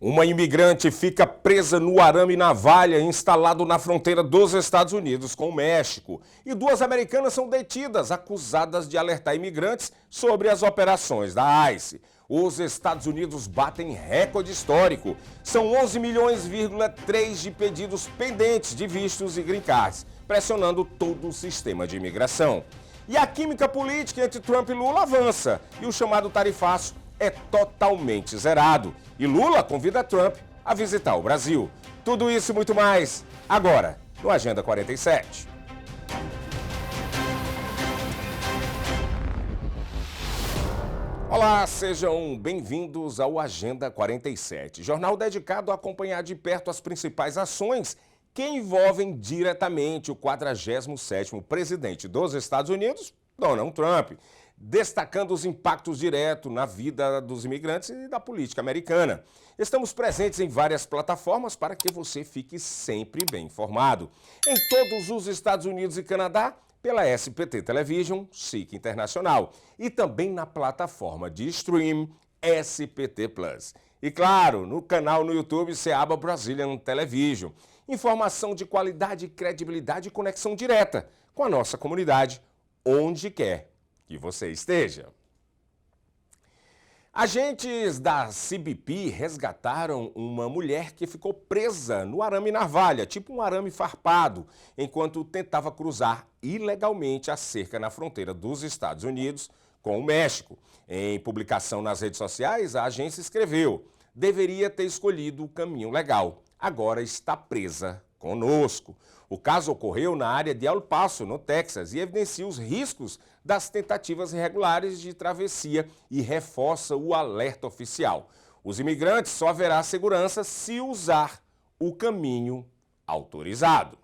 Uma imigrante fica presa no arame navalha instalado na fronteira dos Estados Unidos com o México. E duas americanas são detidas, acusadas de alertar imigrantes sobre as operações da ICE. Os Estados Unidos batem recorde histórico. São 11 milhões,3 de pedidos pendentes de vistos e green cards, pressionando todo o sistema de imigração. E a química política entre Trump e Lula avança, e o chamado tarifaço é totalmente zerado. E Lula convida Trump a visitar o Brasil. Tudo isso e muito mais, agora, no Agenda 47. Olá, sejam bem-vindos ao Agenda 47, jornal dedicado a acompanhar de perto as principais ações que envolvem diretamente o 47º presidente dos Estados Unidos, Donald Trump, destacando os impactos diretos na vida dos imigrantes e da política americana. Estamos presentes em várias plataformas para que você fique sempre bem informado. Em todos os Estados Unidos e Canadá, pela SPT Television, SIC Internacional, e também na plataforma de stream SPT Plus. E claro, no canal no YouTube Seaba Brazilian Television. Informação de qualidade, credibilidade e conexão direta com a nossa comunidade, onde quer que você esteja. Agentes da CBP resgataram uma mulher que ficou presa no arame navalha, tipo um arame farpado, enquanto tentava cruzar ilegalmente a cerca na fronteira dos Estados Unidos com o México. Em publicação nas redes sociais, a agência escreveu: deveria ter escolhido o caminho legal, agora está presa conosco. O caso ocorreu na área de El Paso, no Texas, e evidencia os riscos das tentativas irregulares de travessia e reforça o alerta oficial. Os imigrantes só haverá segurança se usar o caminho autorizado.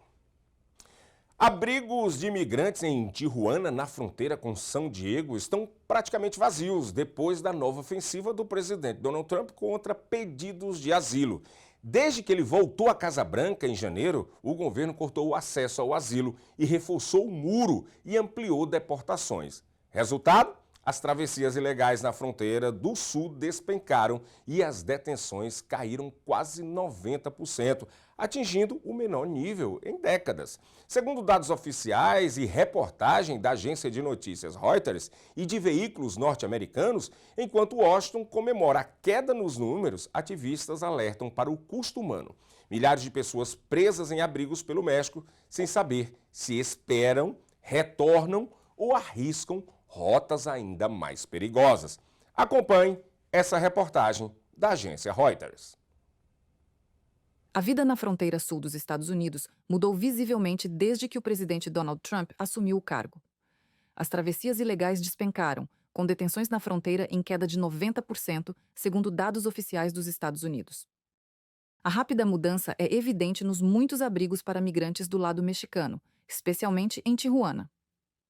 Abrigos de imigrantes em Tijuana, na fronteira com São Diego, estão praticamente vazios depois da nova ofensiva do presidente Donald Trump contra pedidos de asilo. Desde que ele voltou à Casa Branca em janeiro, o governo cortou o acesso ao asilo e reforçou o muro e ampliou deportações. Resultado? As travessias ilegais na fronteira do sul despencaram e as detenções caíram quase 90%, atingindo o menor nível em décadas. Segundo dados oficiais e reportagem da agência de notícias Reuters e de veículos norte-americanos, enquanto Washington comemora a queda nos números, ativistas alertam para o custo humano. Milhares de pessoas presas em abrigos pelo México, sem saber se esperam, retornam ou arriscam rotas ainda mais perigosas. Acompanhe essa reportagem da agência Reuters. A vida na fronteira sul dos Estados Unidos mudou visivelmente desde que o presidente Donald Trump assumiu o cargo. As travessias ilegais despencaram, com detenções na fronteira em queda de 90%, segundo dados oficiais dos Estados Unidos. A rápida mudança é evidente nos muitos abrigos para migrantes do lado mexicano, especialmente em Tijuana.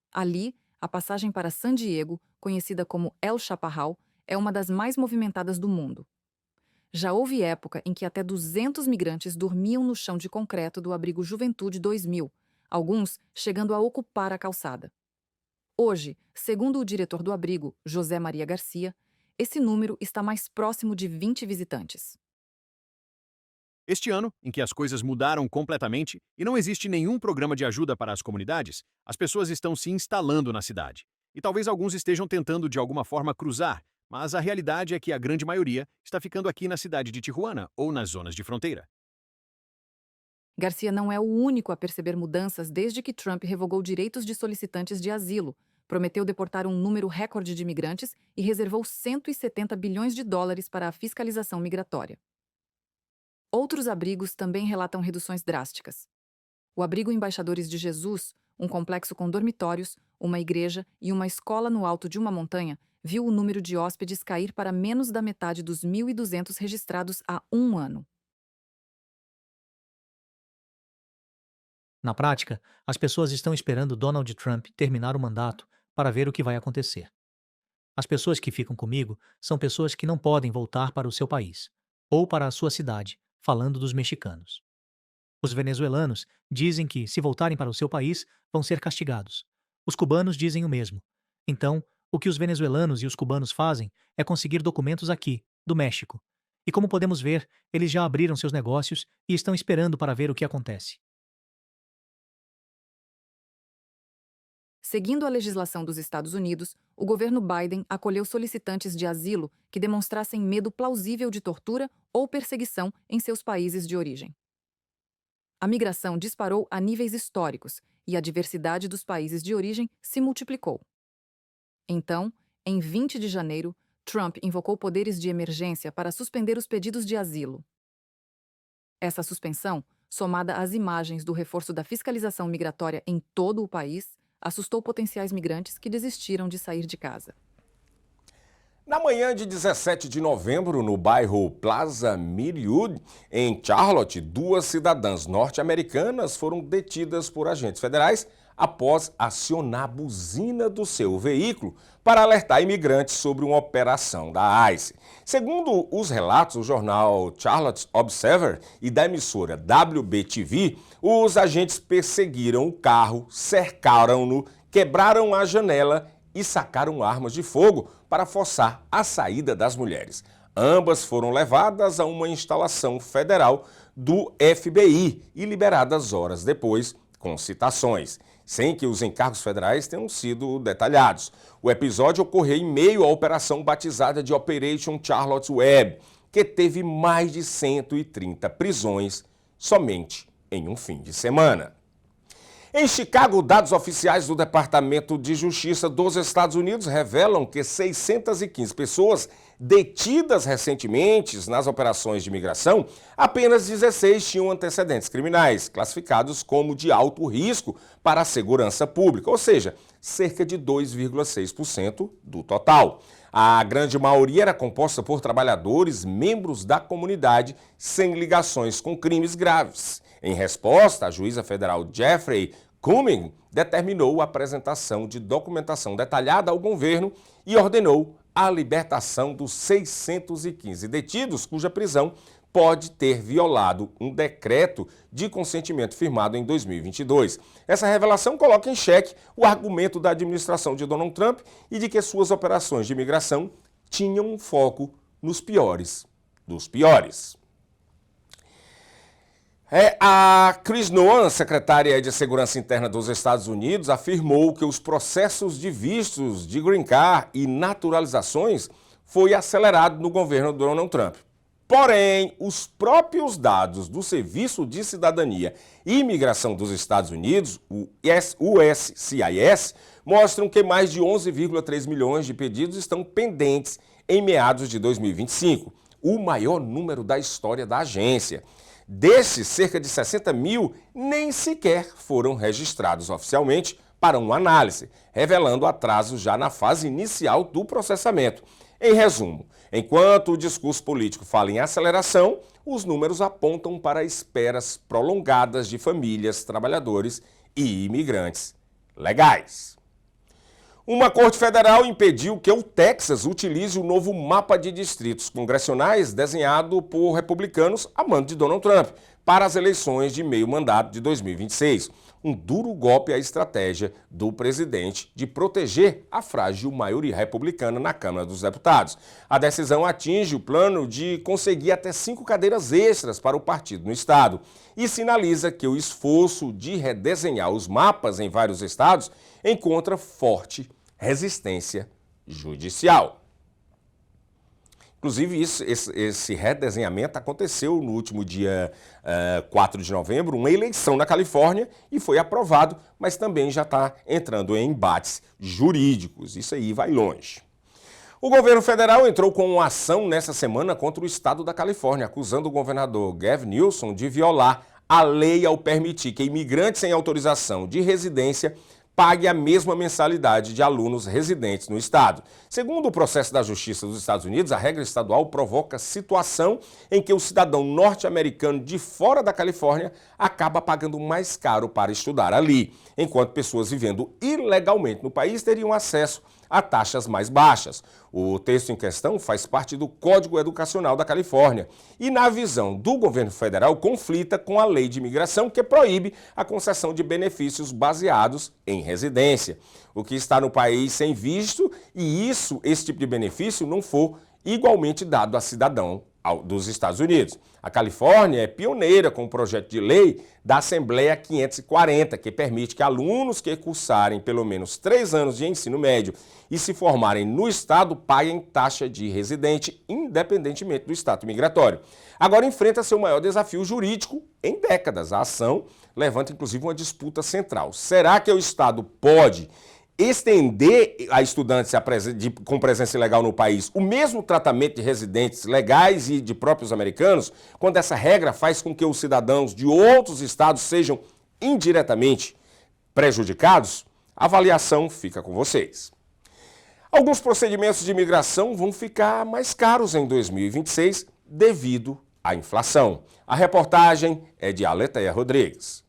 Ali, a passagem para San Diego, conhecida como El Chaparral, é uma das mais movimentadas do mundo. Já houve época em que até 200 migrantes dormiam no chão de concreto do abrigo Juventude 2000, alguns chegando a ocupar a calçada. Hoje, segundo o diretor do abrigo, José Maria Garcia, esse número está mais próximo de 20 visitantes. Este ano, em que as coisas mudaram completamente e não existe nenhum programa de ajuda para as comunidades, as pessoas estão se instalando na cidade. E talvez alguns estejam tentando de alguma forma cruzar, mas a realidade é que a grande maioria está ficando aqui na cidade de Tijuana ou nas zonas de fronteira. Garcia não é o único a perceber mudanças desde que Trump revogou direitos de solicitantes de asilo, prometeu deportar um número recorde de imigrantes e reservou 170 bilhões de dólares para a fiscalização migratória. Outros abrigos também relatam reduções drásticas. O abrigo Embaixadores de Jesus, um complexo com dormitórios, uma igreja e uma escola no alto de uma montanha, viu o número de hóspedes cair para menos da metade dos 1.200 registrados há um ano. Na prática, as pessoas estão esperando Donald Trump terminar o mandato para ver o que vai acontecer. As pessoas que ficam comigo são pessoas que não podem voltar para o seu país, ou para a sua cidade, falando dos mexicanos. Os venezuelanos dizem que, se voltarem para o seu país, vão ser castigados. Os cubanos dizem o mesmo. Então, o que os venezuelanos e os cubanos fazem é conseguir documentos aqui, do México. E como podemos ver, eles já abriram seus negócios e estão esperando para ver o que acontece. Seguindo a legislação dos Estados Unidos, o governo Biden acolheu solicitantes de asilo que demonstrassem medo plausível de tortura ou perseguição em seus países de origem. A migração disparou a níveis históricos e a diversidade dos países de origem se multiplicou. Então, em 20 de janeiro, Trump invocou poderes de emergência para suspender os pedidos de asilo. Essa suspensão, somada às imagens do reforço da fiscalização migratória em todo o país, assustou potenciais migrantes que desistiram de sair de casa. Na manhã de 17 de novembro, no bairro Plaza Meriwood, em Charlotte, 2 cidadãs norte-americanas foram detidas por agentes federais após acionar a buzina do seu veículo para alertar imigrantes sobre uma operação da ICE. Segundo os relatos do jornal Charlotte Observer e da emissora WBTV, os agentes perseguiram o carro, cercaram-no, quebraram a janela e sacaram armas de fogo para forçar a saída das mulheres. Ambas foram levadas a uma instalação federal do FBI e liberadas horas depois, com citações, sem que os encargos federais tenham sido detalhados. O episódio ocorreu em meio à operação batizada de Operation Charlotte's Web, que teve mais de 130 prisões somente em um fim de semana. Em Chicago, dados oficiais do Departamento de Justiça dos Estados Unidos revelam que 615 pessoas detidas recentemente nas operações de imigração, apenas 16 tinham antecedentes criminais, classificados como de alto risco para a segurança pública, ou seja, cerca de 2,6% do total. A grande maioria era composta por trabalhadores, membros da comunidade, sem ligações com crimes graves. Em resposta, a juíza federal Jeffrey Cumming determinou a apresentação de documentação detalhada ao governo e ordenou a libertação dos 615 detidos, cuja prisão pode ter violado um decreto de consentimento firmado em 2022. Essa revelação coloca em xeque o argumento da administração de Donald Trump e de que suas operações de imigração tinham um foco nos piores dos piores. A Chris Nolan, secretária de Segurança Interna dos Estados Unidos, afirmou que os processos de vistos de Green Card e naturalizações foi acelerado no governo Donald Trump. Porém, os próprios dados do Serviço de Cidadania e Imigração dos Estados Unidos, o USCIS, mostram que mais de 11,3 milhões de pedidos estão pendentes em meados de 2025, o maior número da história da agência. Desses, cerca de 60 mil nem sequer foram registrados oficialmente para uma análise, revelando atraso já na fase inicial do processamento. Em resumo, enquanto o discurso político fala em aceleração, os números apontam para esperas prolongadas de famílias, trabalhadores e imigrantes legais. Uma corte federal impediu que o Texas utilize o novo mapa de distritos congressionais desenhado por republicanos a mando de Donald Trump para as eleições de meio mandato de 2026. Um duro golpe à estratégia do presidente de proteger a frágil maioria republicana na Câmara dos Deputados. A decisão atinge o plano de conseguir até 5 cadeiras extras para o partido no estado e sinaliza que o esforço de redesenhar os mapas em vários estados encontra forte resistência judicial. Inclusive, esse redesenhamento aconteceu no último dia 4 de novembro, uma eleição na Califórnia, e foi aprovado, mas também já está entrando em embates jurídicos. Isso aí vai longe. O governo federal entrou com uma ação nessa semana contra o estado da Califórnia, acusando o governador Gavin Newsom de violar a lei ao permitir que imigrantes sem autorização de residência pague a mesma mensalidade de alunos residentes no estado. Segundo o processo da Justiça dos Estados Unidos, a regra estadual provoca situação em que o cidadão norte-americano de fora da Califórnia acaba pagando mais caro para estudar ali, enquanto pessoas vivendo ilegalmente no país teriam acesso a taxas mais baixas. O texto em questão faz parte do Código Educacional da Califórnia e, na visão do governo federal, conflita com a lei de imigração que proíbe a concessão de benefícios baseados em residência. O que está no país sem visto e esse tipo de benefício não for igualmente dado a cidadão dos Estados Unidos. A Califórnia é pioneira com o projeto de lei da Assembleia 540, que permite que alunos que cursarem pelo menos 3 anos de ensino médio e se formarem no estado paguem taxa de residente, independentemente do status migratório. Agora enfrenta seu maior desafio jurídico em décadas. A ação levanta inclusive uma disputa central. Será que o estado pode estender a estudantes com presença ilegal no país o mesmo tratamento de residentes legais e de próprios americanos, quando essa regra faz com que os cidadãos de outros estados sejam indiretamente prejudicados? A avaliação fica com vocês. Alguns procedimentos de imigração vão ficar mais caros em 2026 devido à inflação. A reportagem é de Aletheia Rodrigues.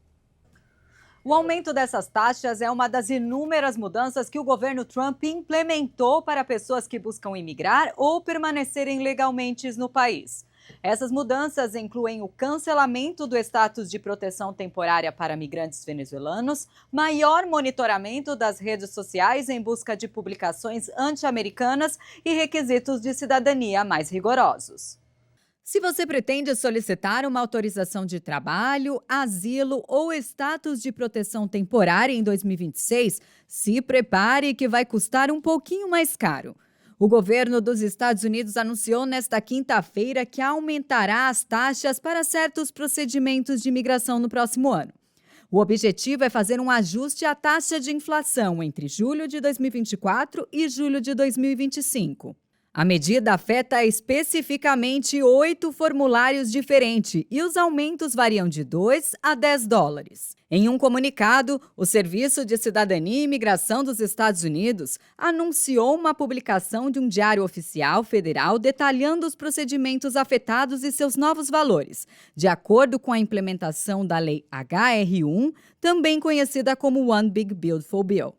O aumento dessas taxas é uma das inúmeras mudanças que o governo Trump implementou para pessoas que buscam imigrar ou permanecerem legalmente no país. Essas mudanças incluem o cancelamento do status de proteção temporária para migrantes venezuelanos, maior monitoramento das redes sociais em busca de publicações anti-americanas e requisitos de cidadania mais rigorosos. Se você pretende solicitar uma autorização de trabalho, asilo ou status de proteção temporária em 2026, se prepare que vai custar um pouquinho mais caro. O governo dos Estados Unidos anunciou nesta quinta-feira que aumentará as taxas para certos procedimentos de imigração no próximo ano. O objetivo é fazer um ajuste à taxa de inflação entre julho de 2024 e julho de 2025. A medida afeta especificamente 8 formulários diferentes e os aumentos variam de 2 a 10 dólares. Em um comunicado, o Serviço de Cidadania e Imigração dos Estados Unidos anunciou uma publicação de um diário oficial federal detalhando os procedimentos afetados e seus novos valores, de acordo com a implementação da Lei HR1, também conhecida como One Big Beautiful Bill.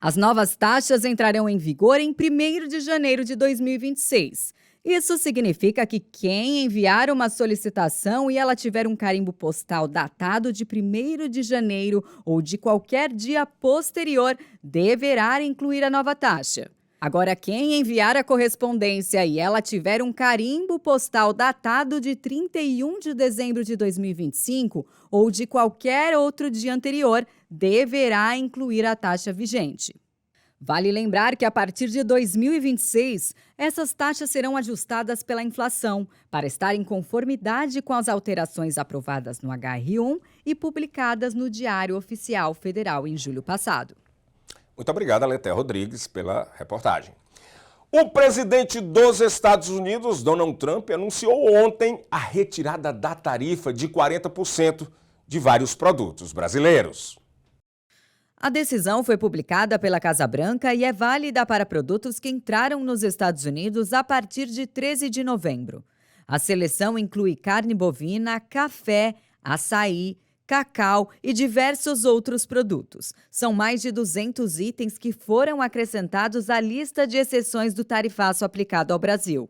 As novas taxas entrarão em vigor em 1º de janeiro de 2026. Isso significa que quem enviar uma solicitação e ela tiver um carimbo postal datado de 1º de janeiro ou de qualquer dia posterior, deverá incluir a nova taxa. Agora, quem enviar a correspondência e ela tiver um carimbo postal datado de 31 de dezembro de 2025 ou de qualquer outro dia anterior, deverá incluir a taxa vigente. Vale lembrar que a partir de 2026, essas taxas serão ajustadas pela inflação para estar em conformidade com as alterações aprovadas no HR1 e publicadas no Diário Oficial Federal em julho passado. Muito obrigado, Aletheia Rodrigues, pela reportagem. O presidente dos Estados Unidos, Donald Trump, anunciou ontem a retirada da tarifa de 40% de vários produtos brasileiros. A decisão foi publicada pela Casa Branca e é válida para produtos que entraram nos Estados Unidos a partir de 13 de novembro. A seleção inclui carne bovina, café, açaí, cacau e diversos outros produtos. São mais de 200 itens que foram acrescentados à lista de exceções do tarifaço aplicado ao Brasil.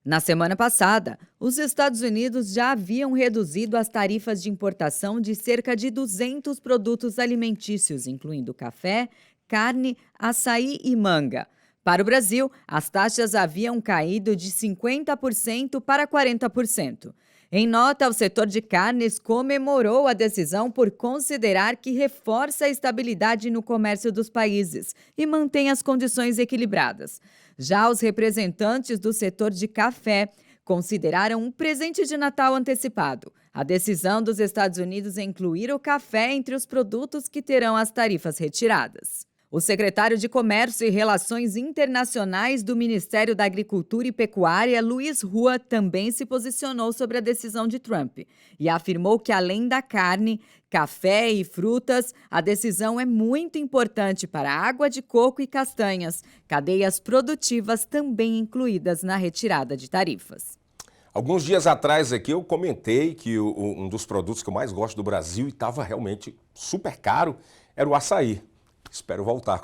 Na semana passada, os Estados Unidos já haviam reduzido as tarifas de importação de cerca de 200 produtos alimentícios, incluindo café, carne, açaí e manga. Para o Brasil, as taxas haviam caído de 50% para 40%. Em nota, o setor de carnes comemorou a decisão por considerar que reforça a estabilidade no comércio dos países e mantém as condições equilibradas. Já os representantes do setor de café consideraram um presente de Natal antecipado. A decisão dos Estados Unidos é incluir o café entre os produtos que terão as tarifas retiradas. O secretário de Comércio e Relações Internacionais do Ministério da Agricultura e Pecuária, Luiz Rua, também se posicionou sobre a decisão de Trump e afirmou que, além da carne, café e frutas, a decisão é muito importante para água de coco e castanhas, cadeias produtivas também incluídas na retirada de tarifas. Alguns dias atrás aqui eu comentei que um dos produtos que eu mais gosto do Brasil e estava realmente super caro era o açaí. Espero voltar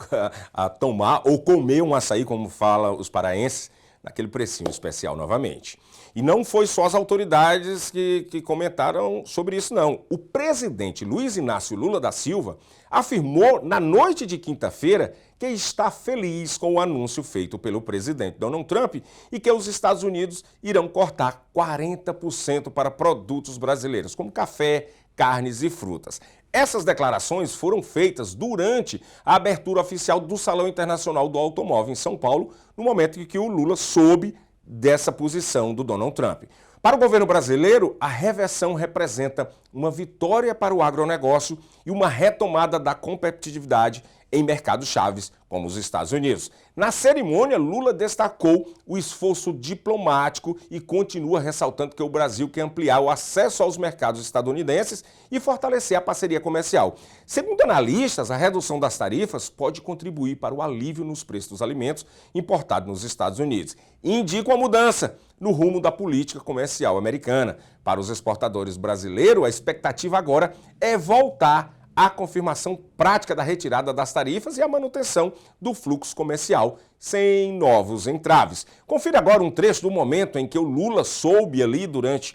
a tomar ou comer um açaí, como falam os paraenses, naquele precinho especial novamente. E não foi só as autoridades que comentaram sobre isso, não. O presidente Luiz Inácio Lula da Silva afirmou na noite de quinta-feira que está feliz com o anúncio feito pelo presidente Donald Trump e que os Estados Unidos irão cortar 40% para produtos brasileiros, como café, carnes e frutas. Essas declarações foram feitas durante a abertura oficial do Salão Internacional do Automóvel em São Paulo, no momento em que o Lula soube dessa posição do Donald Trump. Para o governo brasileiro, a reversão representa uma vitória para o agronegócio e uma retomada da competitividade em mercados chaves, como os Estados Unidos. Na cerimônia, Lula destacou o esforço diplomático e continua ressaltando que o Brasil quer ampliar o acesso aos mercados estadunidenses e fortalecer a parceria comercial. Segundo analistas, a redução das tarifas pode contribuir para o alívio nos preços dos alimentos importados nos Estados Unidos e indica uma mudança no rumo da política comercial americana. Para os exportadores brasileiros, a expectativa agora é voltar à confirmação prática da retirada das tarifas e a manutenção do fluxo comercial sem novos entraves. Confira agora um trecho do momento em que o Lula soube ali durante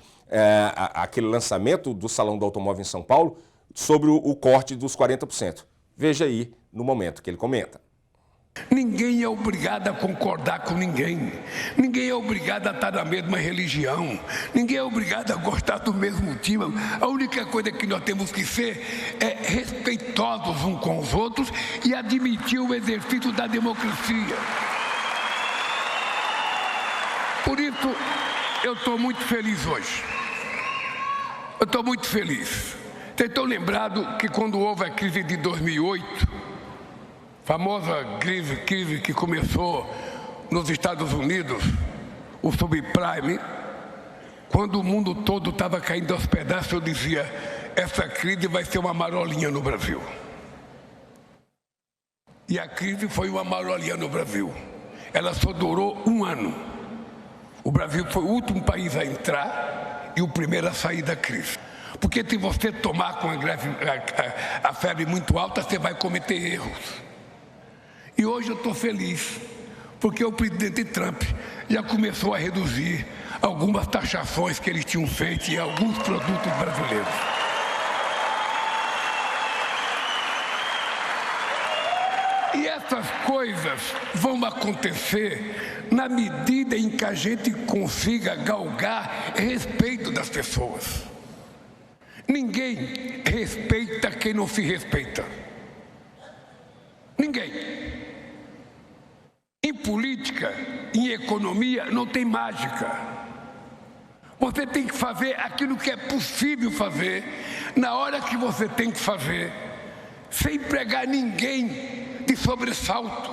aquele lançamento do Salão do Automóvel em São Paulo sobre o corte dos 40%. Veja aí no momento que ele comenta. Ninguém é obrigado a concordar com ninguém. Ninguém é obrigado a estar na mesma religião. Ninguém é obrigado a gostar do mesmo time. A única coisa que nós temos que ser é respeitosos uns com os outros e admitir o exercício da democracia. Por isso, eu estou muito feliz hoje. Eu estou muito feliz. Vocês estão lembrados que quando houve a crise de 2008, famosa crise que começou nos Estados Unidos, o subprime, quando o mundo todo estava caindo aos pedaços, eu dizia, essa crise vai ser uma marolinha no Brasil. E a crise foi uma marolinha no Brasil. Ela só durou um ano. O Brasil foi o último país a entrar e o primeiro a sair da crise. Porque se você tomar com a febre muito alta, você vai cometer erros. E hoje eu estou feliz, porque o presidente Trump já começou a reduzir algumas taxações que eles tinham feito em alguns produtos brasileiros. E essas coisas vão acontecer na medida em que a gente consiga galgar respeito das pessoas. Ninguém respeita quem não se respeita. Ninguém. Em política, em economia, não tem mágica. Você tem que fazer aquilo que é possível fazer, na hora que você tem que fazer, sem pregar ninguém de sobressalto.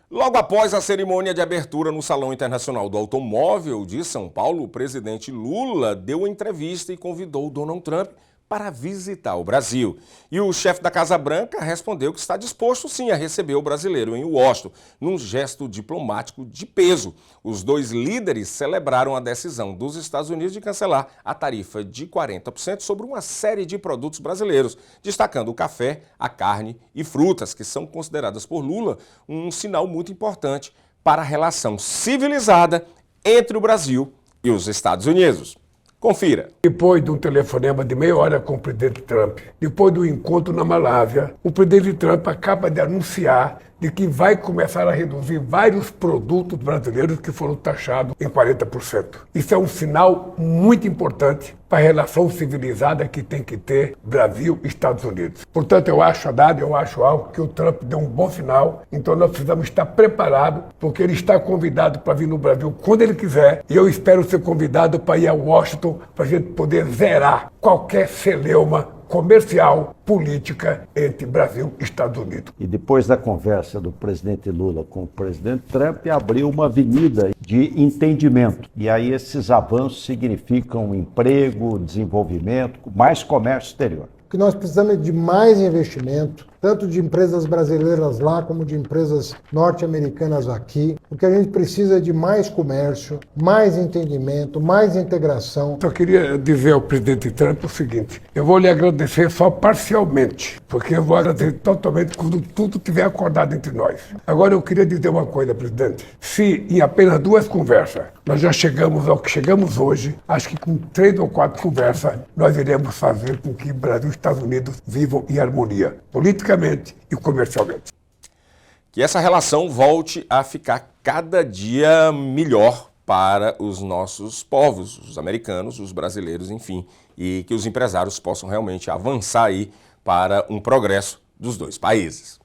Logo após a cerimônia de abertura no Salão Internacional do Automóvel de São Paulo, o presidente Lula deu uma entrevista e convidou o Donald Trump para visitar o Brasil. E o chefe da Casa Branca respondeu que está disposto sim a receber o brasileiro em Washington, num gesto diplomático de peso. Os dois líderes celebraram a decisão dos Estados Unidos de cancelar a tarifa de 40% sobre uma série de produtos brasileiros, destacando o café, a carne e frutas, que são consideradas por Lula um sinal muito importante para a relação civilizada entre o Brasil e os Estados Unidos. Confira. Depois de um telefonema de meia hora com o presidente Trump, depois do encontro na Malásia, o presidente Trump acaba de anunciar de que vai começar a reduzir vários produtos brasileiros que foram taxados em 40%. Isso é um sinal muito importante para a relação civilizada que tem que ter Brasil e Estados Unidos. Portanto, eu acho algo que o Trump deu um bom sinal, então nós precisamos estar preparados, porque ele está convidado para vir no Brasil quando ele quiser, e eu espero ser convidado para ir a Washington para a gente poder zerar qualquer celeuma comercial, política entre Brasil e Estados Unidos. E depois da conversa do presidente Lula com o presidente Trump, abriu uma avenida de entendimento. E aí esses avanços significam emprego, desenvolvimento, mais comércio exterior. O que nós precisamos é de mais investimento, tanto de empresas brasileiras lá como de empresas norte-americanas aqui. O que a gente precisa é de mais comércio, mais entendimento, mais integração. Só queria dizer ao presidente Trump o seguinte: eu vou lhe agradecer só parcialmente, porque eu vou agradecer totalmente quando tudo tiver acordado entre nós. Agora eu queria dizer uma coisa, presidente. Se em apenas 2 conversas nós já chegamos ao que chegamos hoje, acho que com 3 ou 4 conversas nós iremos fazer com que Brasil e Estados Unidos vivam em harmonia, politicamente e comercialmente. Que essa relação volte a ficar cada dia melhor para os nossos povos, os americanos, os brasileiros, enfim, e que os empresários possam realmente avançar aí para um progresso dos 2 países.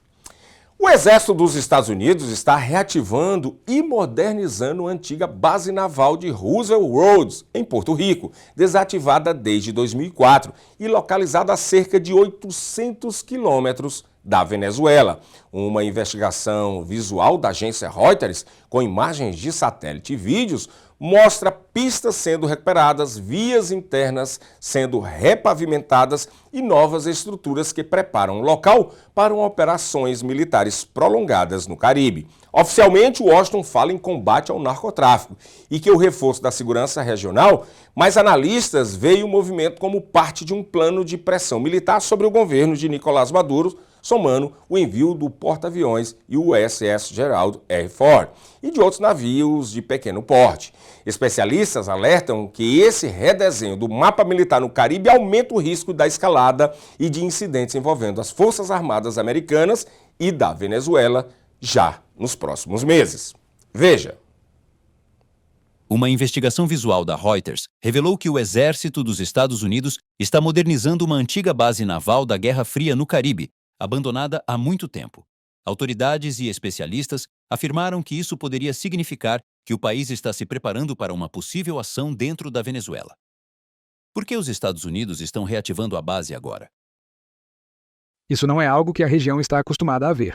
O Exército dos Estados Unidos está reativando e modernizando a antiga base naval de Roosevelt Roads, em Porto Rico, desativada desde 2004 e localizada a cerca de 800 quilômetros da Venezuela. Uma investigação visual da agência Reuters, com imagens de satélite e vídeos, mostra pistas sendo recuperadas, vias internas sendo repavimentadas e novas estruturas que preparam o local para operações militares prolongadas no Caribe. Oficialmente, Washington fala em combate ao narcotráfico e que o reforço da segurança regional, mas analistas veem o movimento como parte de um plano de pressão militar sobre o governo de Nicolás Maduro, somando o envio do porta-aviões e o USS Gerald R. Ford e de outros navios de pequeno porte. Especialistas alertam que esse redesenho do mapa militar no Caribe aumenta o risco da escalada e de incidentes envolvendo as Forças Armadas Americanas e da Venezuela já nos próximos meses. Veja. Uma investigação visual da Reuters revelou que o Exército dos Estados Unidos está modernizando uma antiga base naval da Guerra Fria no Caribe, abandonada há muito tempo. Autoridades e especialistas afirmaram que isso poderia significar que o país está se preparando para uma possível ação dentro da Venezuela. Por que os Estados Unidos estão reativando a base agora? Isso não é algo que a região está acostumada a ver.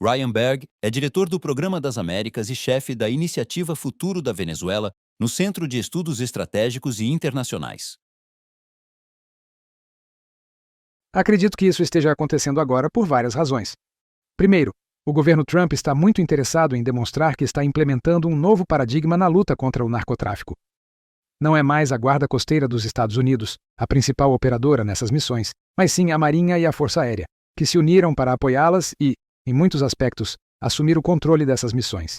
Ryan Berg é diretor do Programa das Américas e chefe da Iniciativa Futuro da Venezuela no Centro de Estudos Estratégicos e Internacionais. Acredito que isso esteja acontecendo agora por várias razões. Primeiro, o governo Trump está muito interessado em demonstrar que está implementando um novo paradigma na luta contra o narcotráfico. Não é mais a Guarda Costeira dos Estados Unidos, a principal operadora nessas missões, mas sim a Marinha e a Força Aérea, que se uniram para apoiá-las e, em muitos aspectos, assumir o controle dessas missões.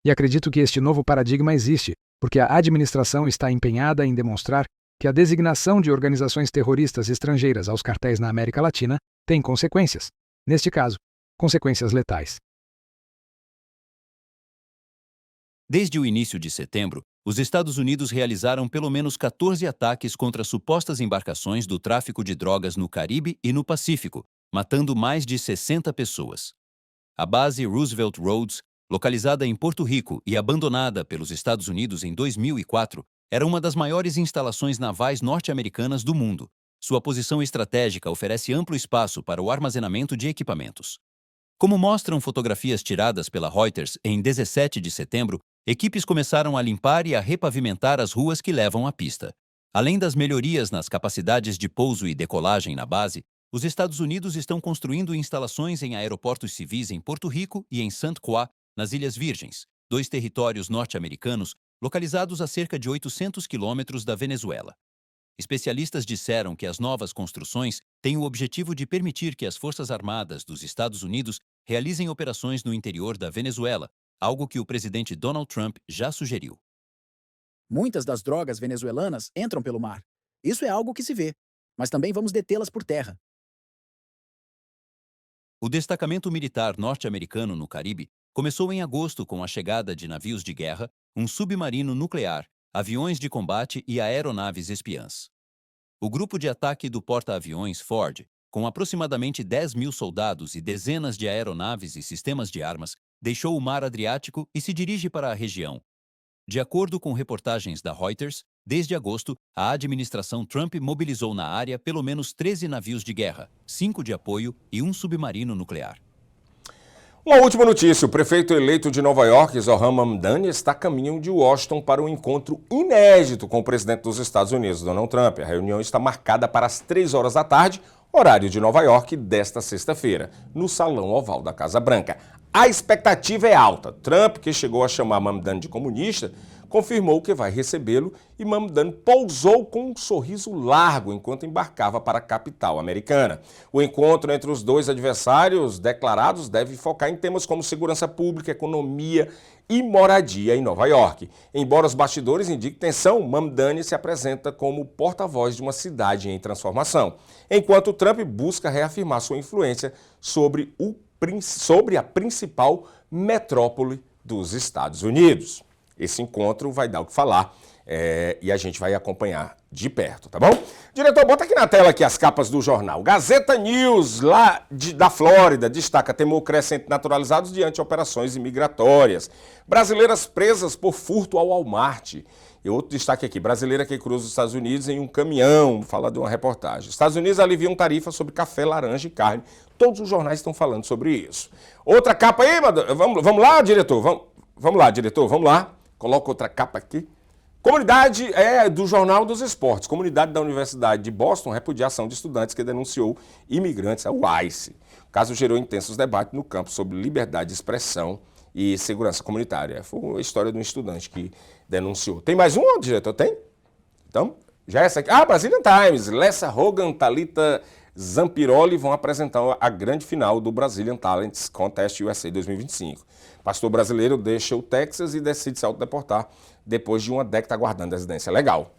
E acredito que este novo paradigma existe, porque a administração está empenhada em demonstrar que a designação de organizações terroristas estrangeiras aos cartéis na América Latina tem consequências. Neste caso, consequências letais. Desde o início de setembro, os Estados Unidos realizaram pelo menos 14 ataques contra supostas embarcações do tráfico de drogas no Caribe e no Pacífico, matando mais de 60 pessoas. A base Roosevelt Roads, localizada em Porto Rico e abandonada pelos Estados Unidos em 2004, era uma das maiores instalações navais norte-americanas do mundo. Sua posição estratégica oferece amplo espaço para o armazenamento de equipamentos. Como mostram fotografias tiradas pela Reuters em 17 de setembro, equipes começaram a limpar e a repavimentar as ruas que levam à pista. Além das melhorias nas capacidades de pouso e decolagem na base, os Estados Unidos estão construindo instalações em aeroportos civis em Porto Rico e em St. Croix, nas Ilhas Virgens, 2 territórios norte-americanos localizados a cerca de 800 quilômetros da Venezuela. Especialistas disseram que as novas construções têm o objetivo de permitir que as Forças Armadas dos Estados Unidos realizem operações no interior da Venezuela, algo que o presidente Donald Trump já sugeriu. Muitas das drogas venezuelanas entram pelo mar. Isso é algo que se vê, mas também vamos detê-las por terra. O destacamento militar norte-americano no Caribe começou em agosto com a chegada de navios de guerra, um submarino nuclear, aviões de combate e aeronaves espiãs. O grupo de ataque do porta-aviões Ford, com aproximadamente 10.000 soldados e dezenas de aeronaves e sistemas de armas, deixou o Mar Adriático e se dirige para a região. De acordo com reportagens da Reuters, desde agosto, a administração Trump mobilizou na área pelo menos 13 navios de guerra, 5 de apoio e um submarino nuclear. Uma última notícia, o prefeito eleito de Nova York, Zohran Mamdani, está a caminho de Washington para um encontro inédito com o presidente dos Estados Unidos, Donald Trump. A reunião está marcada para as 3 horas da tarde, horário de Nova York, desta sexta-feira, no Salão Oval da Casa Branca. A expectativa é alta. Trump, que chegou a chamar Mamdani de comunista, confirmou que vai recebê-lo e Mamdani pousou com um sorriso largo enquanto embarcava para a capital americana. O encontro entre os dois adversários declarados deve focar em temas como segurança pública, economia e moradia em Nova York. Embora os bastidores indiquem tensão, Mamdani se apresenta como porta-voz de uma cidade em transformação, enquanto Trump busca reafirmar sua influência sobre a principal metrópole dos Estados Unidos. Esse encontro vai dar o que falar e a gente vai acompanhar de perto, tá bom? Diretor, bota aqui na tela aqui as capas do jornal. Gazeta News, lá da Flórida, destaca temor crescente de naturalizados diante de operações imigratórias. Brasileiras presas por furto ao Walmart. E outro destaque aqui, brasileira que cruza os Estados Unidos em um caminhão, fala de uma reportagem. Estados Unidos aliviam tarifa sobre café, laranja e carne. Todos os jornais estão falando sobre isso. Outra capa aí, vamos lá, diretor? Vamos lá, diretor, vamos lá. Coloca outra capa aqui. Comunidade do Jornal dos Esportes. Comunidade da Universidade de Boston repudia a ação de estudantes que denunciou imigrantes ao ICE. O caso gerou intensos debates no campo sobre liberdade de expressão e segurança comunitária. Foi a história de um estudante que denunciou. Tem mais um, diretor? Tem? Então, já essa aqui. Brazilian Times. Lessa Hogan, Thalita Zampiroli vão apresentar a grande final do Brazilian Talents Contest USA 2025. Pastor brasileiro deixa o Texas e decide se autodeportar depois de uma década aguardando residência legal.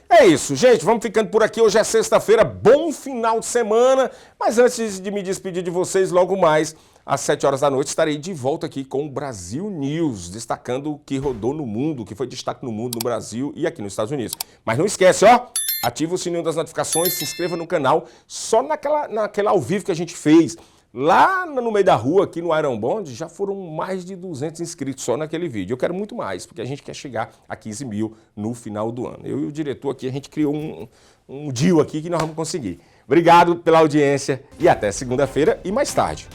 É isso, gente. Vamos ficando por aqui. Hoje é sexta-feira. Bom final de semana. Mas antes de me despedir de vocês, logo mais, às 7 horas da noite, estarei de volta aqui com o Brasil News, destacando o que rodou no mundo, o que foi destaque no mundo, no Brasil e aqui nos Estados Unidos. Mas não esquece, ó, ativa o sininho das notificações, se inscreva no canal, só naquela ao vivo que a gente fez. Lá no meio da rua, aqui no Iron Bond, já foram mais de 200 inscritos só naquele vídeo. Eu quero muito mais, porque a gente quer chegar a 15 mil no final do ano. Eu e o diretor aqui, a gente criou um deal aqui que nós vamos conseguir. Obrigado pela audiência e até segunda-feira e mais tarde.